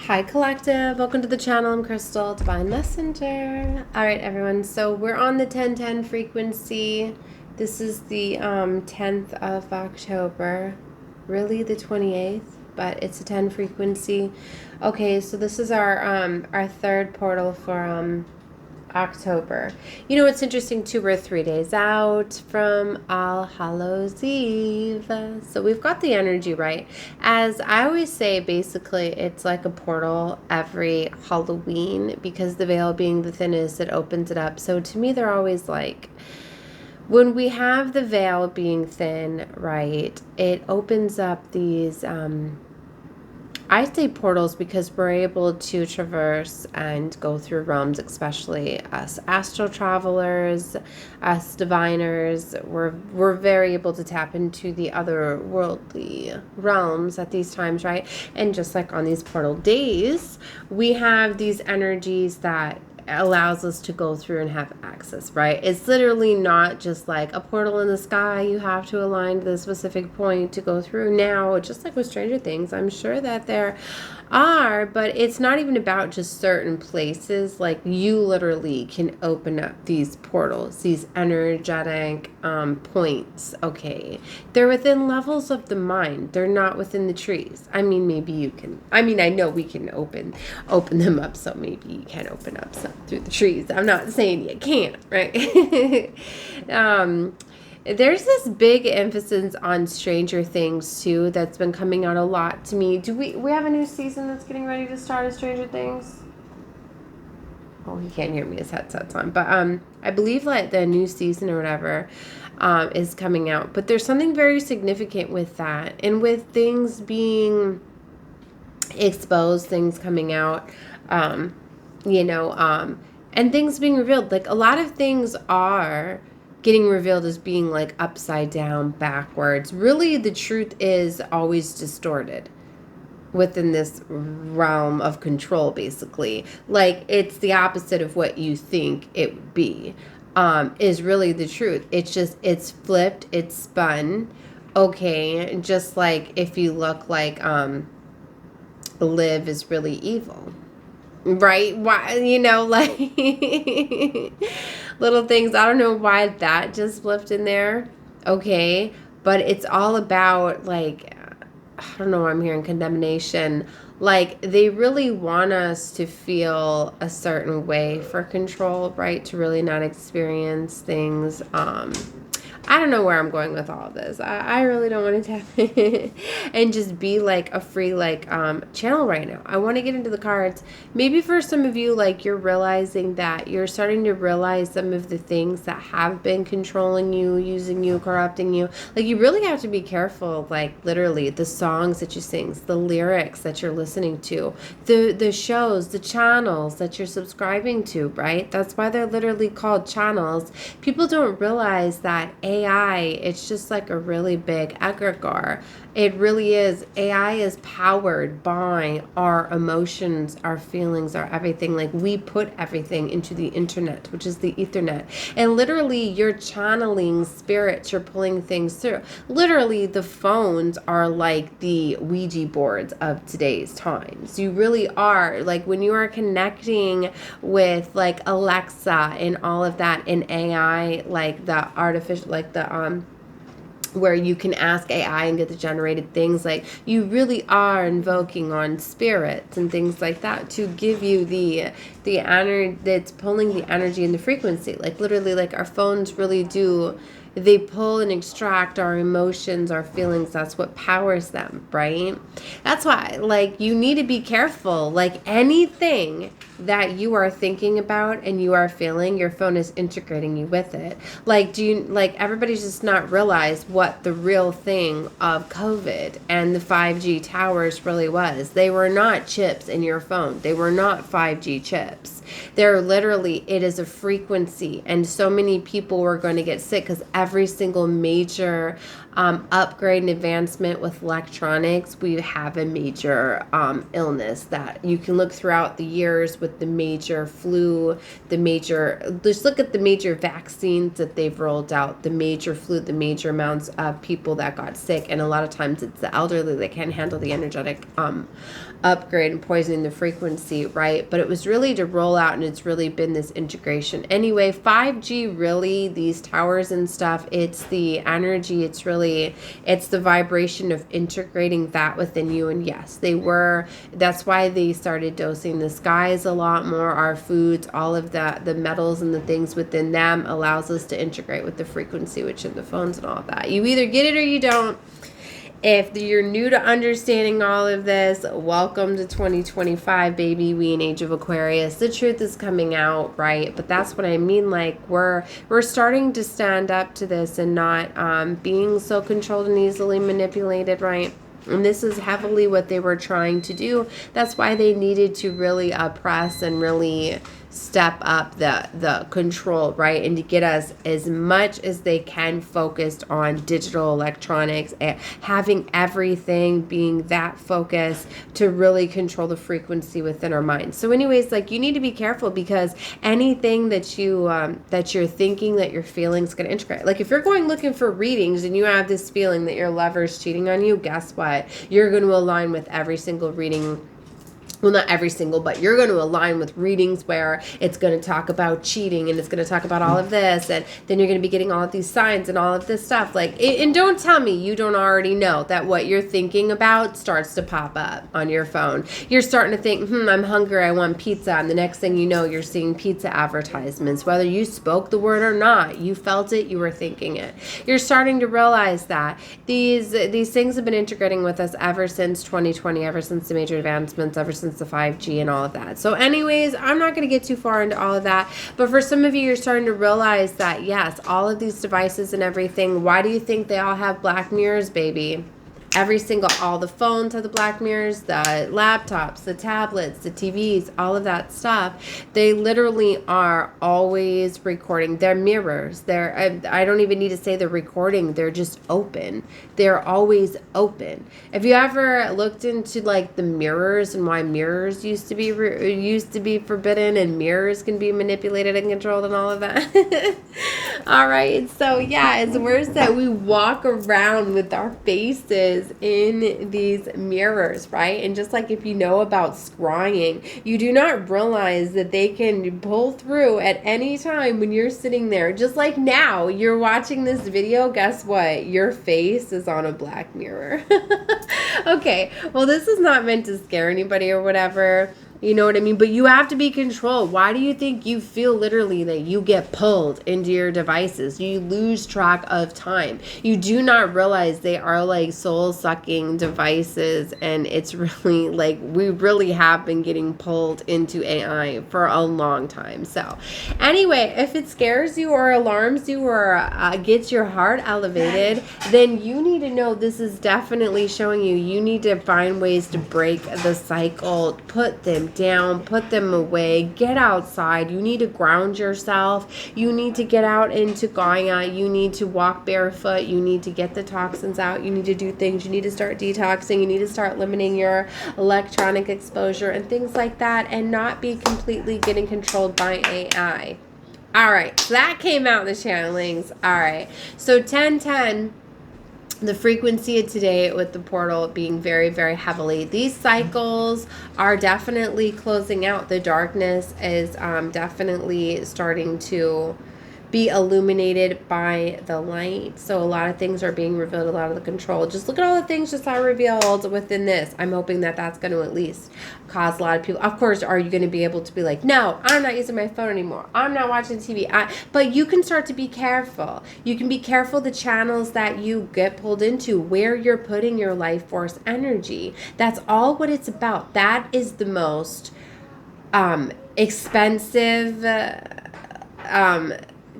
Hi, Collective. Welcome to the channel. I'm Crystal, Divine Messenger. All right, everyone. So we're on the 1010 frequency. This is the 10th of October, really the 28th, but it's a 10 frequency. Okay, so this is our third portal for October. You know what's interesting too? We're 3 days out from All Hallows Eve. So we've got the energy right. As I always say, basically, it's like a portal every Halloween because the veil being the thinnest, it opens it up. So to me, they're always like, when we have the veil being thin, right, it opens up these I say portals because we're able to traverse and go through realms, especially us astral travelers, us diviners. We're very able to tap into the other worldly realms at these times, right? And just like on these portal days, we have these energies that allows us to go through and have access, right? It's literally not just like a portal in the sky. You have to align to the specific point to go through. Now, just like with Stranger Things, I'm sure that there are, but it's not even about just certain places. Like you literally can open up these portals, these energetic points. Okay, they're within levels of the mind. They're not within the trees. I mean, maybe you can. I mean, I know we can open them up, so maybe you can open up some through the trees. I'm not saying you can't, right? There's this big emphasis on Stranger Things too that's been coming out a lot to me. Do we have a new season that's getting ready to start of Stranger Things? Oh, he can't hear me. His headset's on. But I believe like the new season or whatever is coming out. But there's something very significant with that, and with things being exposed, things coming out, and things being revealed. Like a lot of things are getting revealed as being like upside down, backwards. Really, the truth is always distorted within this realm of control, basically. Like it's the opposite of what you think it would be, is really the truth. It's flipped, it's spun. Okay, just like if you look like Liv is really evil. Right? Why, like little things. I don't know why that just flipped in there. Okay. But it's all about like, I don't know, I'm hearing condemnation. Like they really want us to feel a certain way for control, right? To really not experience things. I don't know where I'm going with all this. I really don't want to tap in and just be like a free channel right now. I want to get into the cards. Maybe for some of you, like you're realizing that you're starting to realize some of the things that have been controlling you, using you, corrupting you. Like you really have to be careful, like literally the songs that you sing, the lyrics that you're listening to, the shows, the channels that you're subscribing to, right? That's why they're literally called channels. People don't realize that AI, it's just like a really big egregore. It really is. AI is powered by our emotions, our feelings, our everything. Like we put everything into the internet, which is the Ethernet. And literally you're channeling spirits, you're pulling things through. Literally the phones are like the Ouija boards of today's times. You really are. Like when you are connecting with like Alexa and all of that in AI, like the artificial, like the where you can ask AI and get the generated things, like you really are invoking on spirits and things like that to give you the energy that's pulling the energy and the frequency. Like literally, like our phones really do, they pull and extract our emotions, our feelings. That's what powers them, right? That's why, like, you need to be careful. Like anything that you are thinking about and you are feeling, your phone is integrating you with it. Like, everybody's just not realized what the real thing of COVID and the 5G towers really was. They were not chips in your phone. They were not 5G chips. They're literally, it is a frequency. And so many people were going to get sick because every single major upgrade and advancement with electronics, we have a major illness that you can look throughout the years with the major flu, just look at the major vaccines that they've rolled out, the major flu, the major amounts of people that got sick. And a lot of times it's the elderly that can't handle the energetic upgrade and poisoning the frequency, right? But it was really to roll out, and it's really been this integration. Anyway, 5G, really, these towers and stuff, it's the energy, it's the vibration of integrating that within you. And yes, that's why they started dosing the skies a lot more, our foods, all of that, the metals and the things within them allows us to integrate with the frequency, which in the phones and all of that. You either get it or you don't. If you're new to understanding all of this, welcome to 2025, baby. We in Age of Aquarius. The truth is coming out, right? But that's what I mean. Like we're starting to stand up to this and not being so controlled and easily manipulated, right? And this is heavily what they were trying to do. That's why they needed to really oppress and really step up the control, right? And to get us as much as they can focused on digital electronics and having everything being that focused to really control the frequency within our minds. So anyways, like you need to be careful because anything that you're thinking, that you're feeling is going to integrate. Like if you're going looking for readings and you have this feeling that your lover's cheating on you, guess what? You're going to align with every single reading. Well, not every single, but you're going to align with readings where it's going to talk about cheating and it's going to talk about all of this. And then you're going to be getting all of these signs and all of this stuff. And don't tell me you don't already know that what you're thinking about starts to pop up on your phone. You're starting to think, I'm hungry, I want pizza. And the next thing you know, you're seeing pizza advertisements. Whether you spoke the word or not, you felt it, you were thinking it. You're starting to realize that these things have been integrating with us ever since 2020, ever since the major advancements, ever since the 5G and all of that. So anyways, I'm not going to get too far into all of that, but for some of you, you're starting to realize that yes, all of these devices and everything, why do you think they all have black mirrors, baby? All the phones have the black mirrors, the laptops, the tablets, the TVs, all of that stuff. They literally are always recording. They're mirrors. I don't even need to say they're recording. They're just open. They're always open. Have you ever looked into like the mirrors and why mirrors used to be forbidden and mirrors can be manipulated and controlled and all of that? All right. So yeah, it's worse that we walk around with our faces in these mirrors, right? And just like if you know about scrying, you do not realize that they can pull through at any time when you're sitting there. Just like now, you're watching this video, guess what? Your face is on a black mirror. Okay, well, this is not meant to scare anybody or whatever. You know what I mean? But you have to be controlled. Why do you think you feel literally that you get pulled into your devices? You lose track of time. You do not realize they are like soul-sucking devices, and it's really like we really have been getting pulled into AI for a long time. So anyway, if it scares you or alarms you or gets your heart elevated, then you need to know this is definitely showing you need to find ways to break the cycle, put them down, put them away, get outside. You need to ground yourself. You need to get out into Gaia. You need to walk barefoot. You need to get the toxins out. You need to do things. You need to start detoxing. You need to start limiting your electronic exposure and things like that, and not be completely getting controlled by AI. All right, so that came out in the channelings. All right, so 1010. The frequency of today with the portal being very, very heavily. These cycles are definitely closing out. The darkness is definitely starting to be illuminated by the light. So a lot of things are being revealed, a lot of the control. Just look at all the things just are revealed within this. I'm hoping that that's going to at least cause a lot of people. Of course, are you going to be able to be like, no, I'm not using my phone anymore. I'm not watching TV. But you can start to be careful. You can be careful the channels that you get pulled into, where you're putting your life force energy. That's all what it's about. That is the most expensive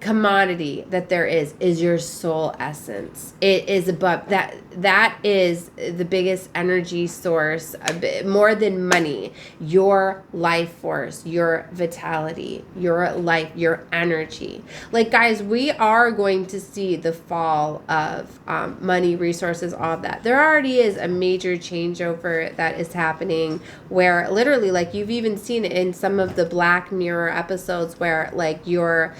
commodity that there is your soul essence. It is above that. That is the biggest energy source, a bit more than money. Your life force, your vitality, your life, your energy. Like, guys, we are going to see the fall of money, resources, all of that. There already is a major changeover that is happening where literally, like, you've even seen it in some of the Black Mirror episodes where your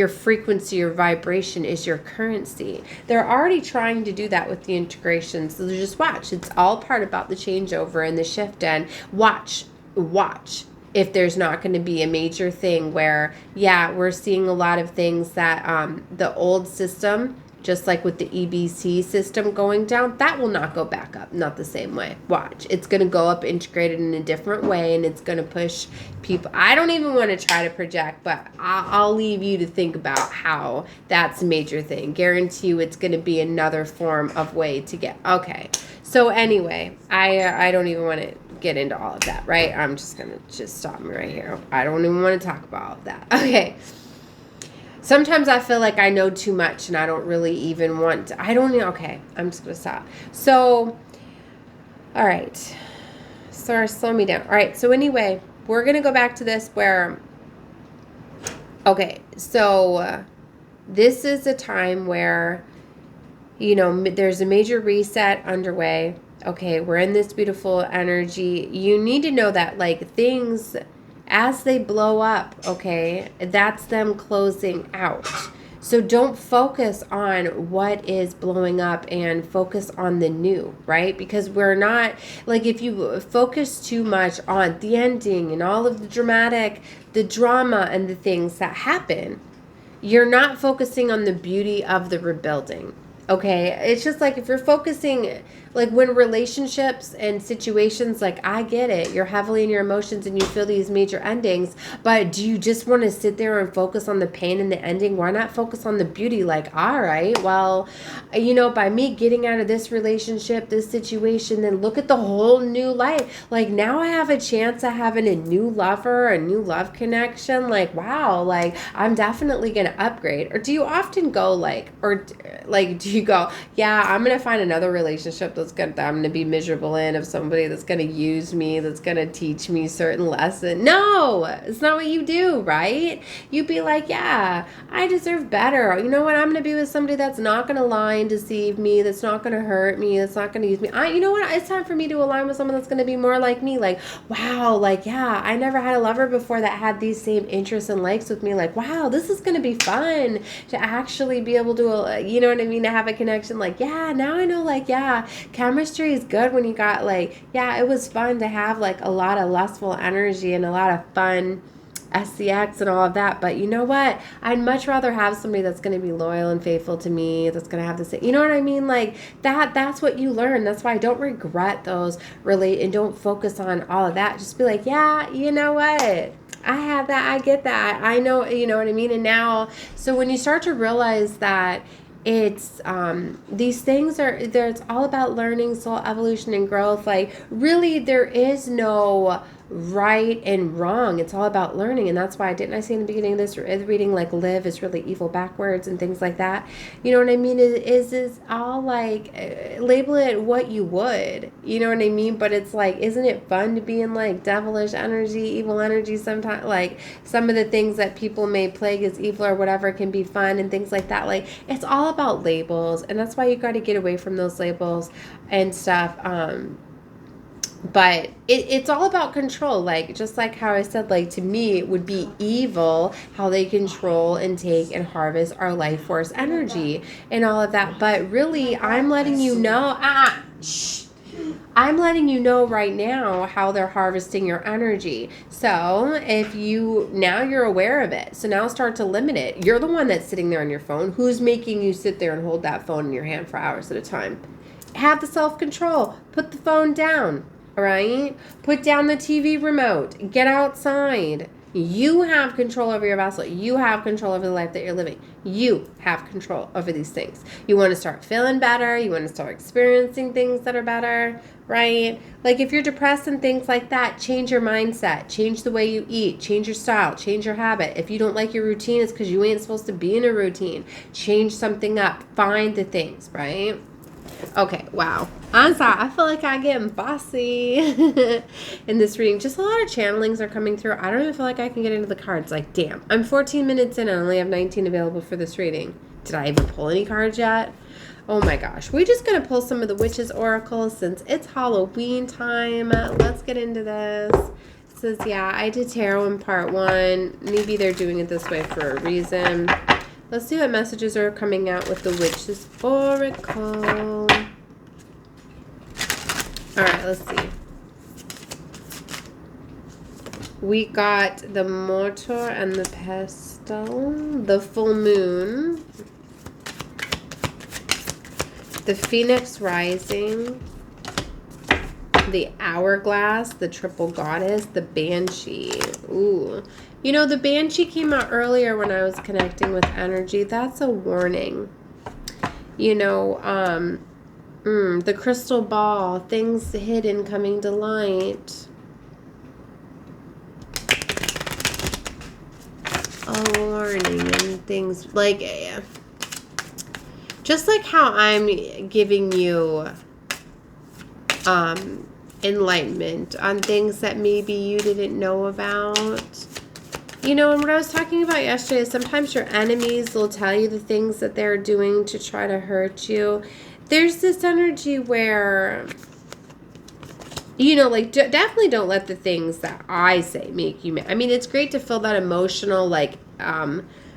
frequency, your vibration is your currency. They're already trying to do that with the integration. So just watch. It's all part about the changeover and the shift. And watch if there's not going to be a major thing where, yeah, we're seeing a lot of things that the old system, just like with the EBC system going down, that will not go back up, not the same way. Watch. It's going to go up integrated in a different way, and it's going to push people. I don't even want to try to project, but I'll leave you to think about how that's a major thing. Guarantee you it's going to be another form of way to get. Okay. So anyway, I don't even want to get into all of that, right? I'm just going to stop me right here. I don't even want to talk about all of that. Okay. Sometimes I feel like I know too much and I don't really even want to. I don't know. Okay, I'm just going to stop. So, all right. Sorry, slow me down. All right, so anyway, we're going to go back to this where, okay, so this is a time where, there's a major reset underway. Okay, we're in this beautiful energy. You need to know that, like, things, as they blow up, okay, that's them closing out. So don't focus on what is blowing up and focus on the new, right? Because we're not, like, if you focus too much on the ending and all of the drama and the things that happen, you're not focusing on the beauty of the rebuilding. Okay, it's just like if you're focusing, like when relationships and situations, like I get it, you're heavily in your emotions and you feel these major endings, but do you just want to sit there and focus on the pain and the ending? Why not focus on the beauty? Like, all right, well, by me getting out of this relationship, this situation, then look at the whole new life. Like now I have a chance of having a new lover, a new love connection. Like, wow, like I'm definitely going to upgrade. Or do you often go do you go, yeah, I'm going to find another relationship that I'm going to be miserable in, of somebody that's going to use me, that's going to teach me certain lesson. No, it's not what you do, right? You'd be like, yeah, I deserve better. You know what? I'm going to be with somebody that's not going to lie and deceive me, that's not going to hurt me, that's not going to use me. You know what? It's time for me to align with someone that's going to be more like me. Like, wow, like, yeah, I never had a lover before that had these same interests and likes with me. Like, wow, this is going to be fun to actually be able to, you know what I mean, to have a connection. Like, yeah, now I know, like, yeah, chemistry is good when you got, like, yeah, it was fun to have, like, a lot of lustful energy and a lot of fun SCX and all of that. But you know what? I'd much rather have somebody that's going to be loyal and faithful to me, that's going to have this, you know what I mean? Like, that's what you learn. That's why I don't regret those and don't focus on all of that. Just be like, yeah, you know what? I have that. I get that. I know, you know what I mean? And now, so when you start to realize that it's these things it's all about learning, soul evolution and growth. Like, really, there is no right and wrong. It's all about learning. And that's why I say in the beginning of this reading, like, live is really evil backwards and things like that. You know what I mean? Is all like, label it what you would, you know what I mean? But it's like, isn't it fun to be in, like, devilish energy, evil energy sometimes? Like, some of the things that people may plague as evil or whatever can be fun and things like that. Like, it's all about labels. And that's why you got to get away from those labels and stuff. But it's all about control. Like, just like how I said, like, to me, it would be evil how they control and take and harvest our life force energy and all of that. But really, I'm letting you know, I'm letting you know right now how they're harvesting your energy. So if you're aware of it. So now start to limit it. You're the one that's sitting there on your phone. Who's making you sit there and hold that phone in your hand for hours at a time? Have the self-control. Put the phone down. Right? Put down the TV remote. Get outside. You have control over your vessel. You have control over the life that you're living. You have control over these things. You want to start feeling better. You want to start experiencing things that are better, right? Like if you're depressed and things like that, change your mindset. Change the way you eat. Change your style. Change your habit. If you don't like your routine, it's because you ain't supposed to be in a routine. Change something up. Find the things, right? Okay, wow. I'm sorry. I feel like I'm getting bossy in this reading. Just a lot of channelings are coming through. I don't even feel like I can get into the cards. Like, damn. I'm 14 minutes in and I only have 19 available for this reading. Did I even pull any cards yet? Oh my gosh. We're just going to pull some of the Witch's Oracles since it's Halloween time. Let's get into this. It says, yeah, I did tarot in part 1. Maybe they're doing it this way for a reason. Let's see what messages are coming out with the Witch's Oracle. All right, let's see. We got the Mortar and the Pestle, the Full Moon, the Phoenix Rising, the Hourglass, the Triple Goddess, the Banshee. Ooh. You know, the Banshee came out earlier when I was connecting with energy. That's a warning. You know, the crystal ball, things hidden coming to light. A warning and things like, just like how I'm giving you enlightenment on things that maybe you didn't know about. You know, and what I was talking about yesterday is sometimes your enemies will tell you the things that they're doing to try to hurt you. There's this energy where, you know, like, definitely don't let the things that I say make you mad. I mean, it's great to feel that emotional, like,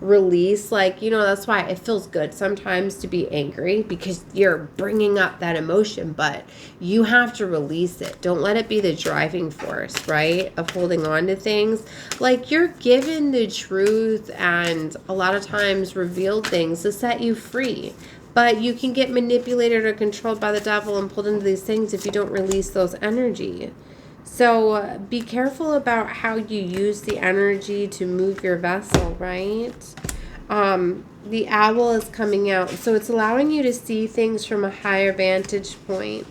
release. Like, you know, that's why it feels good sometimes to be angry because you're bringing up that emotion, but you have to release it. Don't let it be the driving force, right, of holding on to things. Like, you're given the truth and a lot of times revealed things to set you free. But you can get manipulated or controlled by the devil and pulled into these things if you don't release those energy. So be careful about how you use the energy to move your vessel, right? The owl is coming out. So it's allowing you to see things from a higher vantage point,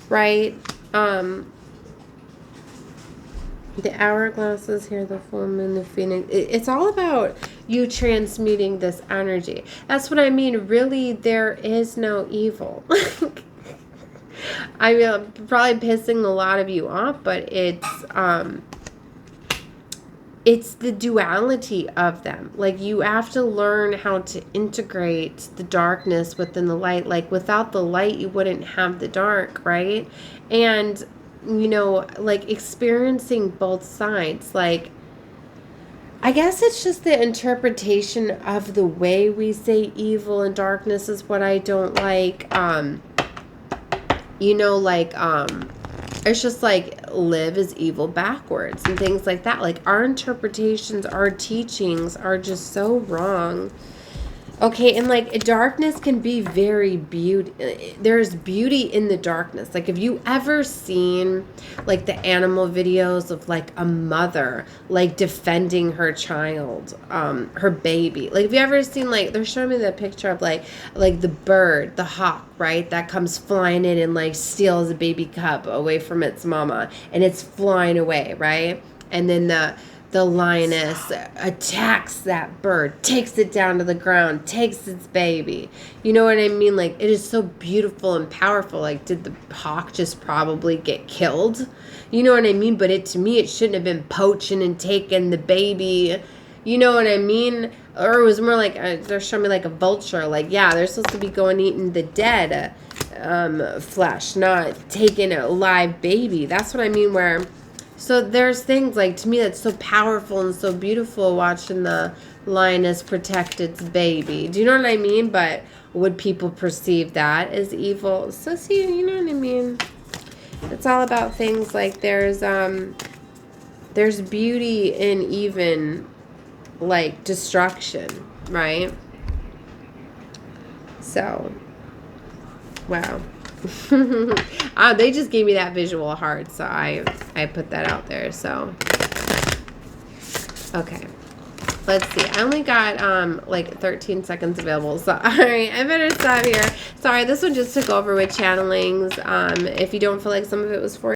right? The hourglass is here, the full moon, the phoenix. It's all about you transmuting this energy. That's what I mean. Really, there is no evil. I mean, I'm probably pissing a lot of you off, but it's the duality of them. Like, you have to learn how to integrate the darkness within the light. Like, without the light, you wouldn't have the dark, right? And, you know, like, experiencing both sides. Like, I guess it's just the interpretation of the way we say evil and darkness is what I don't like. You know, like, it's just like live as evil backwards and things like that. Like, our interpretations, our teachings are just so wrong. Okay, and like darkness can be very beauty. There's beauty in the darkness. Like, have you ever seen like the animal videos of like a mother like defending her child, her baby? Like, have you ever seen, like, they're showing me the picture of like the bird, the hawk, right? That comes flying in and like steals a baby cub away from its mama, and it's flying away, right? And then the lioness attacks that bird, takes it down to the ground, takes its baby. You know what I mean? Like, it is so beautiful and powerful. Like, did the hawk just probably get killed? You know what I mean? But to me, it shouldn't have been poaching and taking the baby. You know what I mean? Or it was more like, they're showing me like a vulture. Like, yeah, they're supposed to be going eating the dead flesh, not taking a live baby. That's what I mean, where... So there's things, like, to me, that's so powerful and so beautiful watching the lioness protect its baby. Do you know what I mean? But would people perceive that as evil? So, see, you know what I mean? It's all about things like there's beauty in even, like, destruction, right? So, wow. They just gave me that visual hard, so I put that out there. So Okay. Let's see. I only got like 13 seconds available. So, all right, I better stop here. Sorry, this one just took over with channelings. If you don't feel like some of it was for